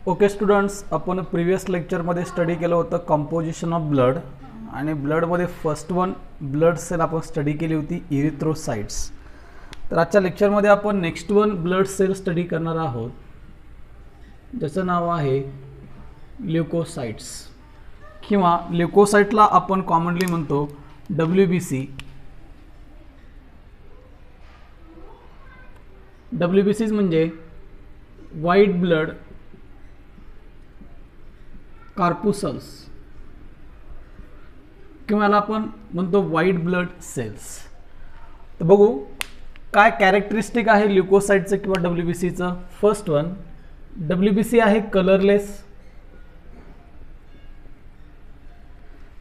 Okay students, आपण previous लेक्चरमध्ये study केलं होतं कंपोजिशन ऑफ ब्लड आणि ब्लडमध्ये फर्स्ट वन ब्लड सेल आपण स्टडी केली होती इरिथ्रोसाइट्स. तर आजच्या लेक्चरमध्ये आपण next one blood cell study करणार आहोत ज्याचं नाव आहे ल्युकोसाइट्स किंवा ल्युकोसाइटला आपण कॉमनली म्हणतो WBC. WBC म्हणजे व्हाईट ब्लड कार्पुसल्स किंवा याला आपण म्हणतो व्हाईट ब्लड सेल्स. तर बघू काय कॅरेक्टरिस्टिक आहे ल्युकोसाइटचं किंवा WBCचं. फर्स्ट वन, WBC आहे कलरलेस,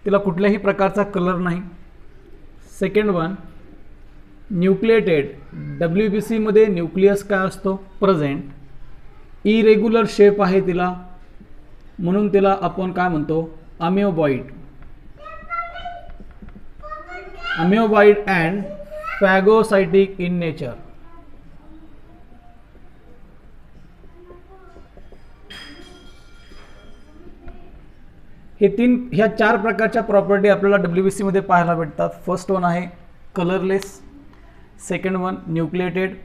तिला कुठल्याही प्रकारचा कलर नाही. Second one, nucleated. WBC मध्ये न्यूक्लियस काय असतो? प्रेझेंट. इरेग्युलर शेप आहे तिला, म्हणून तिला आपण काय म्हणतो? Amoeboid. Amoeboid and phagocytic in nature. ह्या चार प्रकारच्या प्रॉपर्टी आपल्याला WBC मध्ये पाहायला भेटतात. फर्स्ट वन आहे colourless, second one nucleated,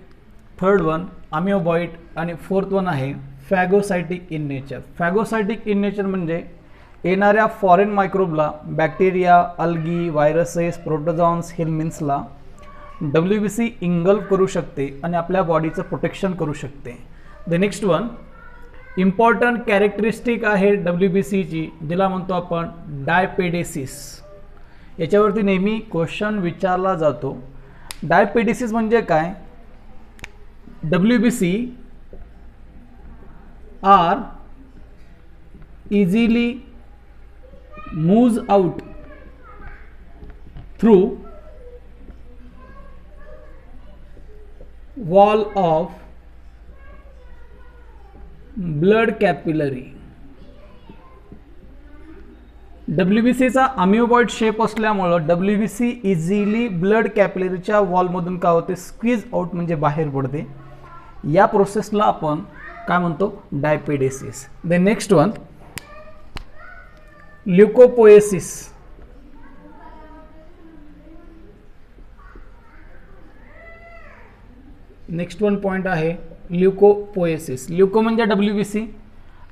third one amoeboid आणि फोर्थ वन आहे phagocytic in nature. Phagocytic in nature म्हणजे येणाऱ्या फॉरेन मायक्रोबला, बॅक्टेरिया, अल्गी, व्हायरसेस, प्रोटोझॉन्स, हेल्मिन्सला WBC इंगल्फ करू शकते आणि आपल्या बॉडीचं प्रोटेक्शन करू शकते. The next one important characteristic आहे WBCची, जिला म्हणतो आपण डायपेडेसिस. याच्यावरती नेहमी क्वेश्चन विचारला जातो. डायपेडेसिस म्हणजे काय? WBC are easily moves out through wall of blood capillary. WBC चा अमिओबॉइड शेप असल्यामुळं WBC इझिली ब्लड कॅपिलरीच्या वॉलमधून काय होते? स्क्वीज आउट म्हणजे बाहेर पडते. या प्रोसेसला आपण काय म्हणतो? Diapedesis. The next one leucopoiesis. Next one point आहे ल्युकोपोएसिस. ल्युको म्हणजे WBC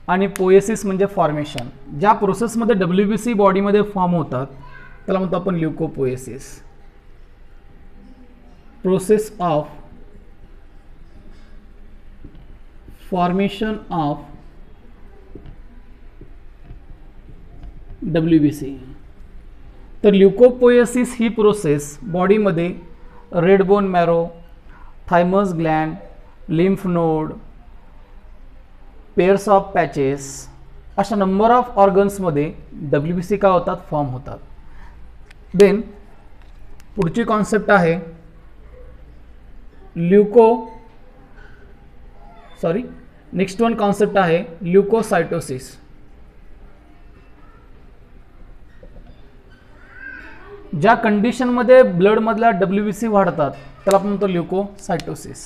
आणि पोएसिस म्हणजे फॉर्मेशन. ज्या प्रोसेसमध्ये WBC बॉडीमध्ये फॉर्म होतात त्याला म्हणतो आपण leucopoiesis. Process of formation of WBC. तर ल्युकोपोएसिस ही प्रोसेस बॉडीमध्ये red bone marrow, thymus gland, lymph node, pairs of patches अशा नंबर ऑफ ऑर्गन्समध्ये WBC काय होतात? फॉर्म होतात. देन पुढची कॉन्सेप्ट आहे नेक्स्ट वन कॉन्सेप्ट आहे ल्युकोसाइटोसिस. ज्या कंडिशनमध्ये ब्लडमधल्या WBC वाढतात त्याला आपण म्हणतो leucocytosis.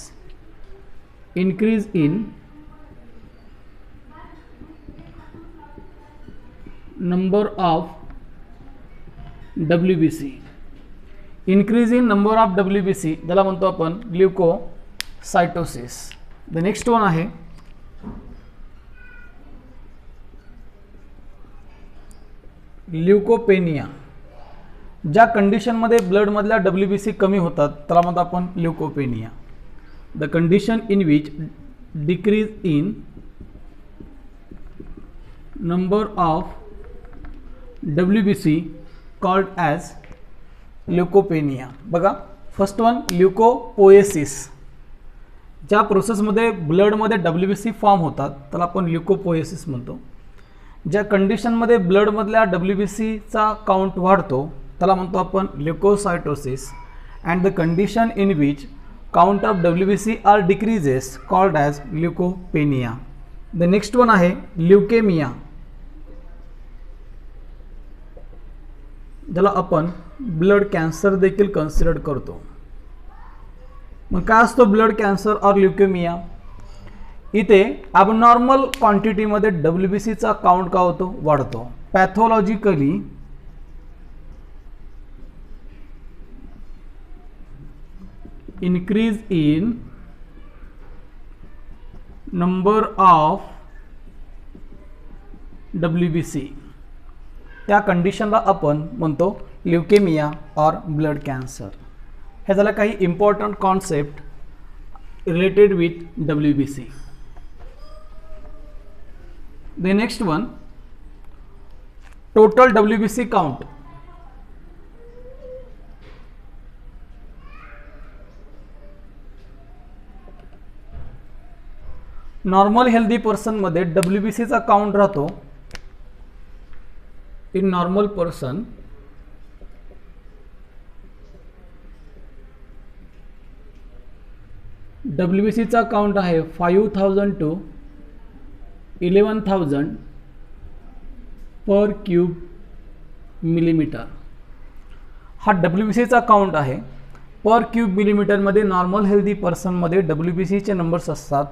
Increase in number of WBC. Increase in number of WBC त्याला म्हणतो आपण ल्युकोसाइटोसिस. द नेक्स्ट वन आहे ल्युकोपेनिया. ज्या कंडिशनमध्ये ब्लडमधल्या WBC कमी होतात त्याला म्हणतो आपण leucopenia. The condition in which decrease in number of WBC called as leucopenia. बघा, फर्स्ट वन ल्युकोपोएसिस. ज्या प्रोसेसमध्ये ब्लडमध्ये WBC फॉर्म होतात त्याला आपण ल्युकोपोएसिस म्हणतो. ज्या कंडिशनमध्ये ब्लडमधल्या WBCचा काउंट वाढतो त्याला म्हणतो आपण leucocytosis. And the condition in which count of WBC are decreases called as leucopenia. The next one आहे ल्युकेमिया, ज्याला आपण ब्लड कॅन्सर देखील कन्सिडर करतो. मग काय असतो ब्लड कॅन्सर और ल्युकेमिया? इथे अबनॉर्मल क्वांटिटीमध्ये WBCचा काउंट का होतो, वाढतो. पॅथॉलॉजिकली increase in number of WBC, त्या कंडिशनला आपण म्हणतो ल्युकेमिया और ब्लड कॅन्सर. हे झालं काही important concept related with WBC. The next one, total WBC count. Normal healthy person मध्ये WBCचा काउंट राहतो, इन नॉर्मल पर्सन WBCचा काउंट आहे 5000 to 11,000 पर क्यूब मिलीमीटर. हा WBCचा काउंट आहे. पर क्यूब मिलीमीटरमध्ये नॉर्मल हेल्दी पर्सनमध्ये WBCचे नंबर्स असतात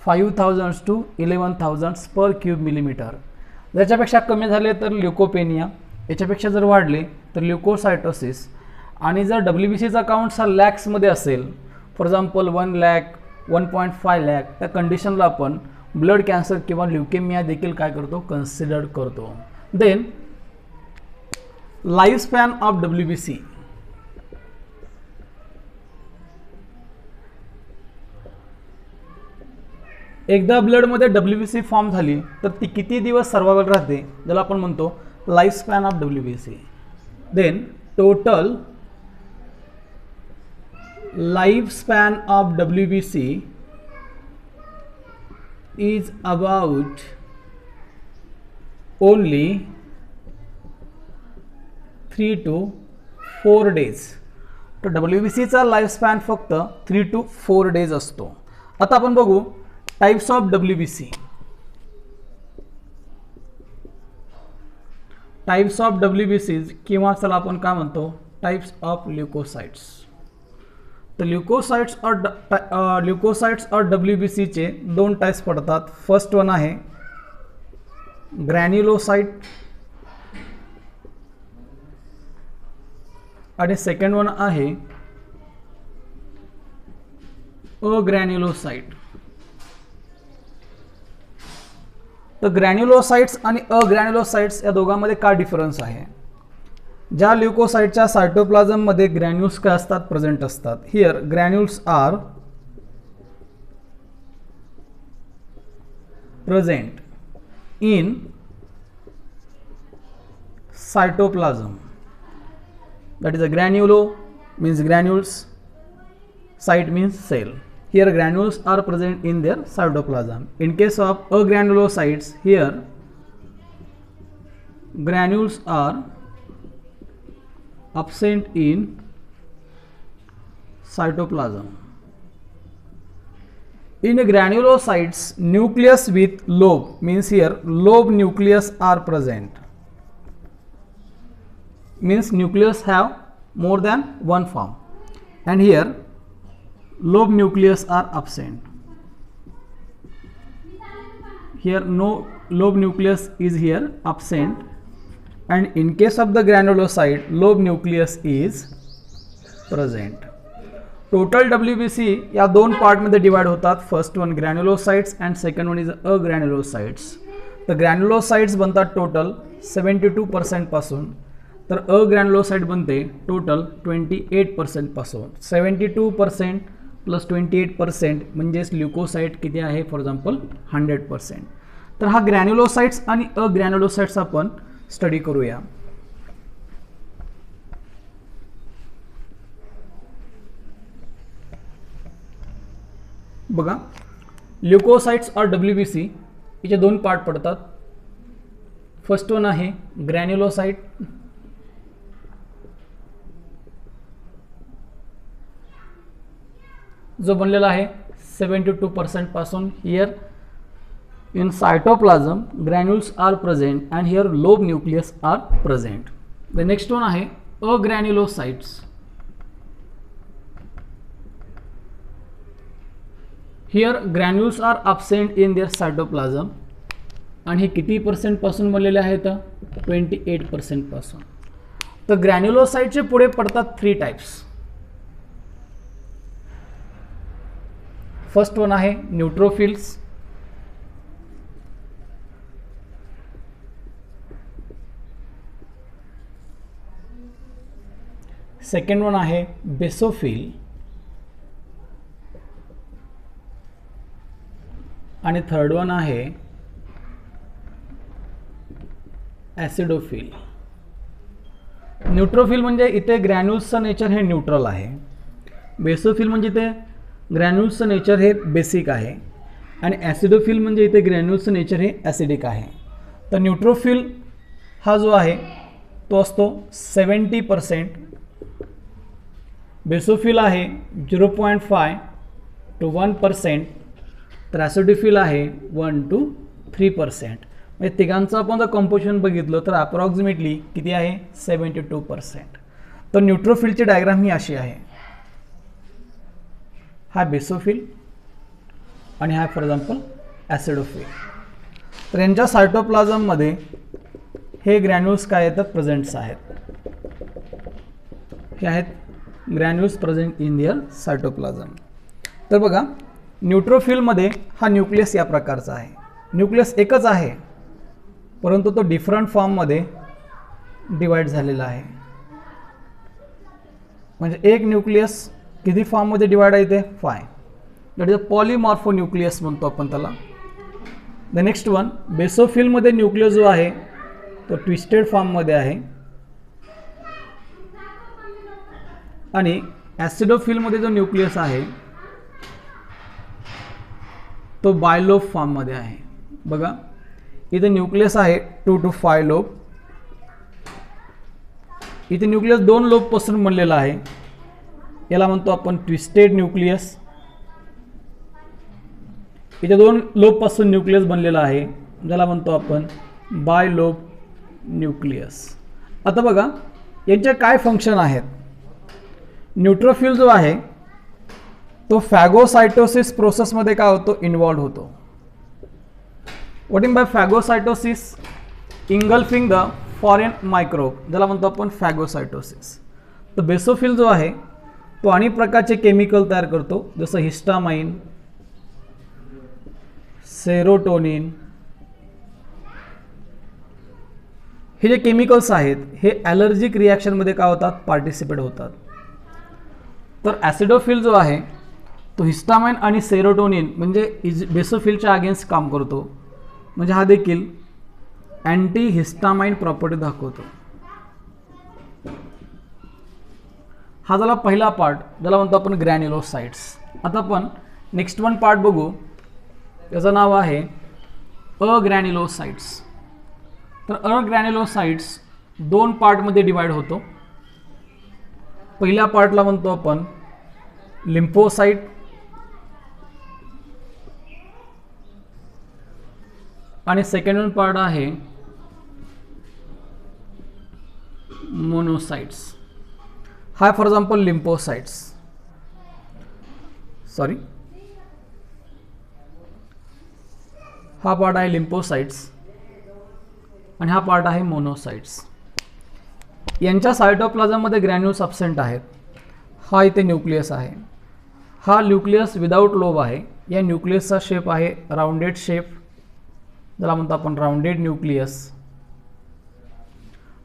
5000 to 11,000 पर क्यूब मिलीमीटर. याच्यापेक्षा कमी झाले तर ल्युकोपेनिया, याच्यापेक्षा जर वाढले तर ल्युकोसायटोसिस. आणि जर WBCचा काउंट हा लॅक्समध्ये असेल, फॉर एक्झाम्पल 1 लाख 1.5 लाख, त्या कंडिशनला आपण ब्लड कॅन्सर किंवा ल्युकेमिया देखील काय करतो, कन्सिडर करतो. Then life span of WBC. एकदा ब्लडमध्ये WBC फॉर्म झाली तर ती किती दिवस सर्वायवल राहते, ज्याला आपण म्हणतो life span of WBC. Then total life span of WBC is about only 3 to 4 days. तर WBCचा लाईफ स्पॅन फक्त 3 to 4 days असतो. आता आपण बघू types of WBC. Types of WBC किंवा चला आपण काय म्हणतो टाइप्स ऑफ ल्युकोसाइट्स. तर ल्युकोसाइट्स और WBCचे दोन टाइप्स पडतात. फर्स्ट वन आहे ग्रॅन्युलोसाइट आणि सेकंड वन आहे अग्रॅन्युलोसाइट. तर ग्रॅन्युलोसाइट्स आणि अग्रॅन्युलोसाइट्स या दोघांमध्ये काय डिफरन्स आहे. ज्या ल्युकोसाइटच्या सायटोप्लाझम मध्ये ग्रॅन्युल्स काय असतात, प्रेझेंट असतात. Here granules are present in cytoplasm. That is a granulo means granules, site means cell. Here granules are present in their cytoplasm. In case of agranulocytes, here granules are absent in cytoplasm. In granulocytes, nucleus with lobe means here lobe nucleus are present. Means nucleus have more than one form, and here lobe nucleus are absent. Here no lobe nucleus is here absent, and in case of the granulocyte lobe nucleus is present. Total WBC या दोन part मध्ये divide होतात. First one granulocytes and second one is agranulocytes. तर granulocytes बनतात total 72% पासून, तर अग्रॅन्युलोसाइट बनते total 28% पासून. 72% प्लस 28% म्हणजेच ल्युकोसाइट किती आहे, फॉर एक्झाम्पल 100%. तर हा ग्रॅन्युलोसाइट्स आणि अग्रॅन्युलोसाइट्स आपण स्टडी करूया. बघा ल्युकोसाइट्स और WBC याचे दोन पार्ट पडतात. फर्स्ट वन आहे ग्रॅन्युलोसाइट. जो बनलेला आहे 72% पासून. Here in cytoplasm granules are present and here lobe nucleus are present. The next one आहे agranulocytes. Here granules are absent in their cytoplasm आणि हे किती % पासून बनलेले आहेत 28% पासून. तर ग्रॅन्युलोसाइटचे पुढे पडतात 3 टाइप्स. फर्स्ट वन आहे न्यूट्रोफिल्स, सेकंड वन आहे बेसोफिल आणि थर्ड वन आहे ॲसिडोफिल. न्यूट्रोफिल म्हणजे इथे ग्रॅन्युल्सचं नेचर हे न्यूट्रल आहे. बेसोफिल म्हणजे इथे ग्रॅन्युल्सचं नेचर हे बेसिक आहे आणि ॲसिडोफिल म्हणजे इथे ग्रॅन्युल्सचं नेचर हे ॲसिडिक आहे. तर न्यूट्रोफिल हा जो आहे तो असतो 70%, बेसोफिल आहे 0.5 to 1%, तर ॲसिडोफिल आहे 1 to 3%. म्हणजे तिघांचं आपण जर कंपोजिशन बघितलं तर अप्रॉक्सिमेटली किती आहे 72%. तर न्यूट्रोफिलची डायग्राम ही अशी आहे. हा बेसोफिल आणि हा फॉर एक्झाम्पल ॲसिडोफिल. तर यांच्या सायटोप्लाझममध्ये हे ग्रॅन्युल्स काय येतात प्रेझेंट्स आहेत. हे आहेत granules present in their cytoplasm. तर बघा न्यूट्रोफिलमध्ये हा न्यूक्लियस या प्रकारचा आहे. न्यूक्लियस एकच आहे परंतु तो डिफरंट फॉर्ममध्ये डिवाइड झालेला आहे. म्हणजे एक न्यूक्लियस किती फॉर्ममध्ये डिवाइड आहे ते 5. दॅट इज अ पॉलिमॉर्फो न्यूक्लियस म्हणतो आपण त्याला. द नेक्स्ट वन बेसोफिलमध्ये न्यूक्लियस जो आहे तो ट्विस्टेड फॉर्ममध्ये आहे आणि ॲसिडोफिलमध्ये जो न्यूक्लियस आहे तो बायलोब फॉर्ममध्ये आहे. बघा इथे न्यूक्लियस आहे 2 to 5 लोब. इथे न्यूक्लियस 2 लोबपासून बनलेला आहे. याला म्हणतो आपण ट्विस्टेड न्यूक्लियस. इथे 2 लोबपासून न्यूक्लियस बनलेला आहे ज्याला म्हणतो आपण बायलोब न्यूक्लियस. आता बघा यांचे काय फंक्शन आहेत. न्यूट्रोफिल जो आहे तो फॅगोसायटोसिस प्रोसेसमध्ये काय होतो इन्वॉल्व होतो. What in by phagocytosis engulfing the foreign microbe ज्याला म्हणतो आपण फॅगोसायटोसिस. तर बेसोफिल जो आहे तो अनेक प्रकारचे केमिकल तयार करतो जसं हिस्टामाइन, सेरोटोनिन. हे जे केमिकल्स आहेत हे ॲलर्जिक रिॲक्शनमध्ये काय होतात पार्टिसिपेट होतात. तर ॲसिडोफिल जो आहे तो हिस्टामाइन आणि सेरोटोनिन म्हणजे बेसोफिलच्या अगेन्स्ट काम करतो. म्हणजे हा देखील अँटी हिस्टामाइन प्रॉपर्टी दाखवतो. हा झाला पहिला पार्ट ज्याला म्हणतो आपण ग्रॅन्युलोसाइट्स. आता आपण नेक्स्ट वन पार्ट बघू. त्याचं नाव आहे अग्रॅन्युलोसाइट्स. तर अग्रॅन्युलोसाइट्स 2 पार्टमध्ये डिवाइड होतो. पहिल्या पार्टला म्हणतो आपण लिम्फोसाइट आणि सेकंड वन पार्ट आहे मोनोसाइट्स. हा फॉर एक्झाम्पल लिम्फोसाइट्स हा पार्ट आहे लिम्फोसाइट्स आणि हा पार्ट आहे मोनोसाइट्स. यांच्या सायटोप्लाझममध्ये ग्रॅन्युल्स ॲबसेंट आहेत. हा इथे न्यूक्लियस आहे. हा न्यूक्लियस विदाऊट लोब आहे. या न्यूक्लियसचा शेप आहे राउंडेड शेप ज्याला म्हणतो आपण राउंडेड न्यूक्लियस.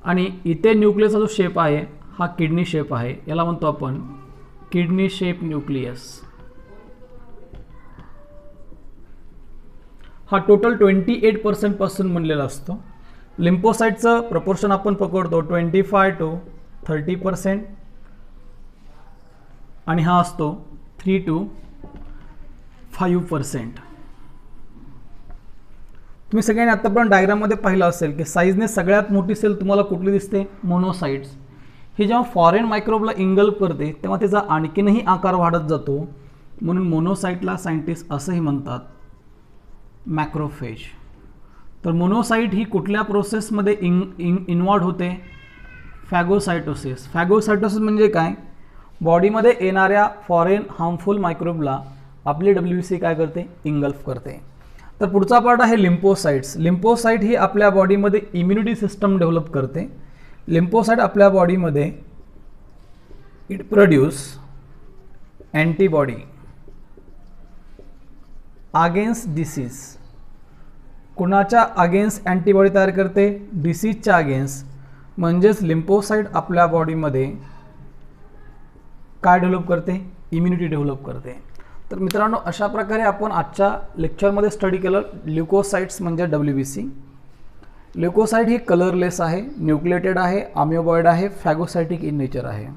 आणि इथे न्यूक्लियसचा जो शेप आहे हा किडनी शेप आहे. याला म्हणतो आपण किडनी शेप न्यूक्लियस. हा टोटल 28% पासून बनलेला असतो. लिम्फोसाइटचं प्रपोर्शन आपण पकडतो 25 to 30% आणि हा असतो 3 to 5%. तुम्ही सगळ्यांनी आतापर्यंत डायग्राममध्ये पाहिलं असेल की साईजने सगळ्यात मोठी सेल तुम्हाला कुठली दिसते मोनोसाइट्स. ही जेव्हा फॉरेन मायक्रोबला इंगल्फ करते तेव्हा त्याचा आणखीनही आकार वाढत जातो म्हणून मोनोसाइटला सायंटिस्ट असंही म्हणतात मॅक्रोफेज. तर मोनोसाइट ही कुठल्या प्रोसेसमध्ये इन्वॉल्व होते फॅगोसायटोसिस. फॅगोसायटोसिस म्हणजे काय बॉडीमध्ये येणाऱ्या फॉरेन हार्मफुल मायक्रोबला आपली WBC काय करते, इंगल्फ करते. तर पुढचा पार्ट आहे लिम्फोसाइट्स. लिम्फोसाइट ही आपल्या बॉडीमध्ये इम्युनिटी सिस्टम डेव्हलप करते. लिम्फोसाइट आपल्या बॉडीमध्ये it produce antibody against disease. कुणाच्या अगेन्स्ट अँटीबॉडी तयार करते, डिसीजच्या अगेन्स्ट. म्हणजेच लिम्फोसाइट आपल्या बॉडीमध्ये काय डेव्हलप करते, इम्युनिटी डेव्हलप करते. तर मित्रांनो, अशा प्रकारे आपण आजच्या लेक्चरमध्ये स्टडी केलं ल्युकोसाइट्स म्हणजे WBC. ल्युकोसाइट ही कलरलेस आहे, न्यूक्लिएटेड आहे, अमिओबॉइड आहे, फॅगोसाइटिक इन नेचर आहे.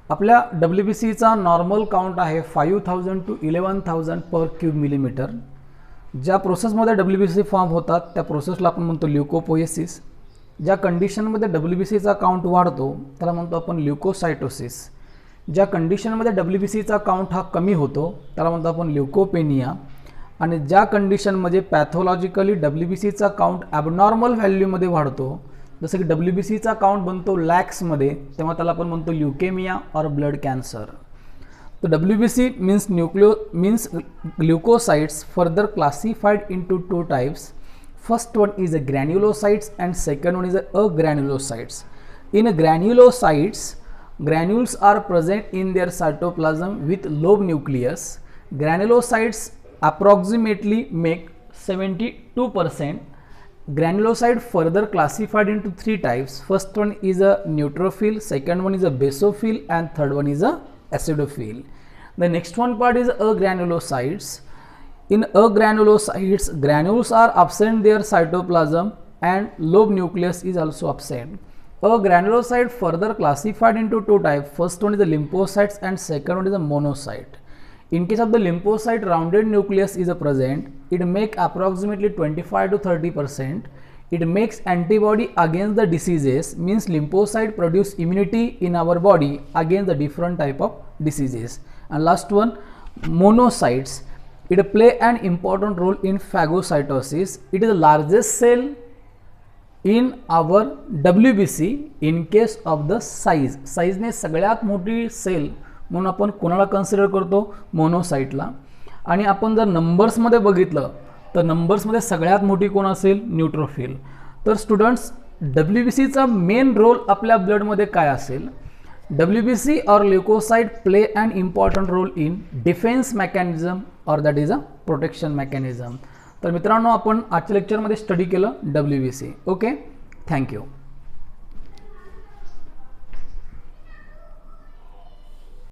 आपल्या WBCचा नॉर्मल काउंट आहे 5000 to 11000 पर क्यूब मिलीमीटर. ज्या प्रोसेसमध्ये WBC फॉर्म होतात त्या प्रोसेसला आपण म्हणतो ल्युकोपोएसिस. ज्या कंडिशनमध्ये WBCचा काउंट वाढतो त्याला म्हणतो आपण ल्युकोसायटोसिस. ज्या कंडिशनमध्ये WBCचा काउंट हा कमी होतो त्याला म्हणतो आपण ल्युकोपेनिया. आणि ज्या कंडिशनमध्ये पॅथॉलॉजिकली WBCचा काउंट ॲबनॉर्मल व्हॅल्यूमध्ये वाढतो, जसं की WBCचा काउंट बनतो लॅक्समध्ये, तेव्हा त्याला आपण म्हणतो ल्युकेमिया और ब्लड कॅन्सर. तर WBC means leukocytes further classified into two types. First one is a granulocytes and second one is a agranulocytes. In granulocytes, granules are present in their cytoplasm with lobe nucleus. Granulocytes approximately make 72%. Granulocyte further classified into three types. First one is a neutrophil, second one is a basophil, and third one is a acidophil. The next one part is agranulocytes. In agranulocytes, granules are absent their cytoplasm and lobe nucleus is also absent. Agranulocyte further classified into two types. First one is the lymphocytes and second one is the monocyte. In case of the lymphocyte, rounded nucleus is present. It makes approximately 25 to 30%. It makes antibody against the diseases, means lymphocyte produce immunity in our body against the different type of diseases. And last one, monocytes. It play an important role in phagocytosis. It is the largest cell in our WBC in case of the size. Size ने सगळ्यात मोठी sale म्हणून आपण कोणाला consider करतो, मोनोसाइटला. आणि आपण जर नंबर्समध्ये बघितलं तर नंबर्समध्ये सगळ्यात मोठी कोण असेल, न्यूट्रोफिल. तर स्टुडंट्स, WBCचा मेन रोल आपल्या ब्लडमध्ये काय असेल, WBC or leukocyte play an important role in defense mechanism or that is a protection mechanism. तर मित्रांनो, आपण आजच्या लेक्चरमध्ये स्टडी केलं WBC. Okay, thank you.